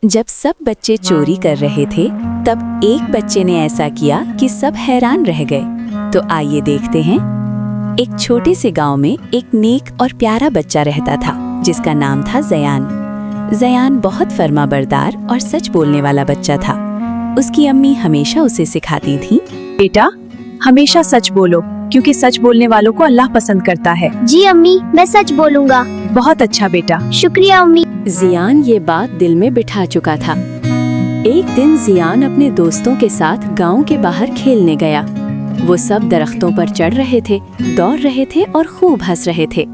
जब सब बच्चे चोरी कर रहे थे, तब एक बच्चे ने ऐसा किया कि सब हैरान रह गए। तो आइए देखते हैं। एक छोटे से गांव में एक नेक और प्यारा बच्चा रहता था, जिसका नाम था ज़यान। ज़यान बहुत फर्माबरदार और सच बोलने वाला बच्चा था। उसकी अम्मी हमेशा उसे सिखाती थी, बेटा हमेशा सच बोलो, क्योंकि सच बोलने वालों को अल्लाह पसंद करता है। जी अम्मी, मैं सच बोलूँगा। बहुत अच्छा बेटा। शुक्रिया अम्मी। ज़ियान ये बात दिल में बिठा चुका था। एक दिन ज़ियान अपने दोस्तों के साथ गांव के बाहर खेलने गया। वो सब दरख्तों पर चढ़ रहे थे, दौड़ रहे थे और खूब हंस रहे थे।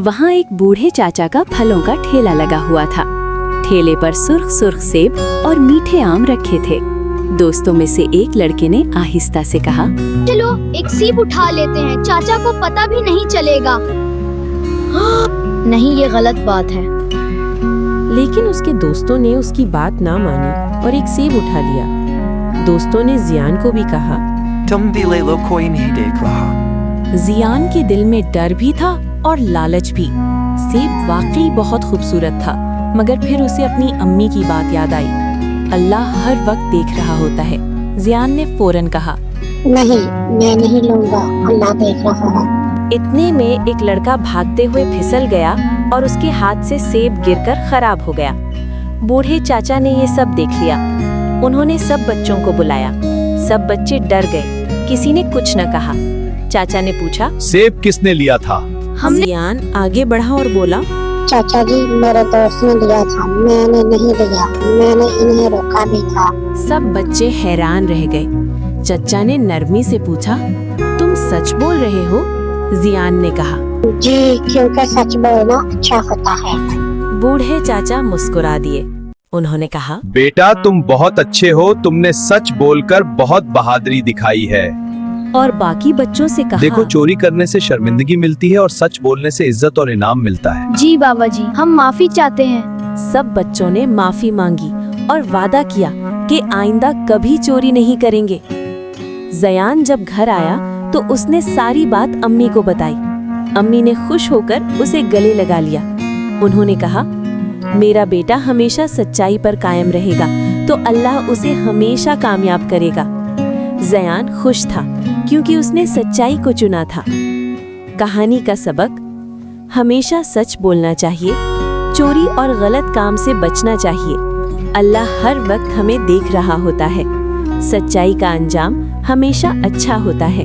वहाँ एक बूढ़े चाचा का फलों का ठेला लगा हुआ था। ठेले पर सुर्ख सुर्ख सेब और मीठे आम रखे थे। दोस्तों में से एक लड़के ने आहिस्ता से कहा, चलो एक सेब उठा लेते हैं, चाचा को पता भी नहीं चलेगा। नहीं, ये गलत बात है। लेकिन उसके दोस्तों ने उसकी बात ना मानी और एक सेब उठा लिया। दोस्तों ने ज़ियान को भी कहा, तुम भी ले लो, कोई नहीं देख रहा। ज़ियान के दिल में डर भी था और लालच भी। सेब वाकई बहुत खूबसूरत था, मगर फिर उसे अपनी अम्मी की बात याद आई। अल्लाह हर वक्त देख रहा होता है। ज़ियान ने फौरन कहा, नहीं, मैं नहीं लूंगा, अल्लाह देख रहा है। इतने में एक लड़का भागते हुए फिसल गया और उसके हाथ से सेब गिरकर खराब हो गया। बूढ़े चाचा ने ये सब देख लिया। उन्होंने सब बच्चों को बुलाया। सब बच्चे डर गए, किसी ने कुछ न कहा। चाचा ने पूछा, सेब किसने लिया था? ज़ियान आगे बढ़ा और बोला, चाचा जी, मेरे दोस्त ने लिया था, मैंने नहीं लिया, मैंने इन्हें रोका भी था। सब बच्चे हैरान रह गए। चचा ने नरमी से पूछा, तुम सच बोल रहे हो? ज़ियान ने कहा, जी, क्योंकि सच बोलना अच्छा होता है। बूढ़े चाचा मुस्कुरा दिए। उन्होंने कहा, बेटा तुम बहुत अच्छे हो, तुमने सच बोलकर बहुत बहादुरी दिखाई है। और बाकी बच्चों से कहा, देखो, चोरी करने से शर्मिंदगी मिलती है और सच बोलने से इज्जत और इनाम मिलता है। जी बाबा जी, हम माफी चाहते हैं। सब बच्चों ने माफी मांगी और वादा किया कि आइंदा कभी चोरी नहीं करेंगे। ज़यान जब घर आया तो उसने सारी बात अम्मी को बताई। अम्मी ने खुश होकर उसे गले लगा लिया। उन्होंने कहा, मेरा बेटा हमेशा सच्चाई पर कायम रहेगा तो अल्लाह उसे हमेशा कामयाब करेगा। ज़यान खुश था क्योंकि उसने सच्चाई को चुना था। कहानी का सबक, हमेशा सच बोलना चाहिए, चोरी और गलत काम से बचना चाहिए। अल्लाह हर वक्त हमें देख रहा होता है। सच्चाई का अंजाम हमेशा अच्छा होता है।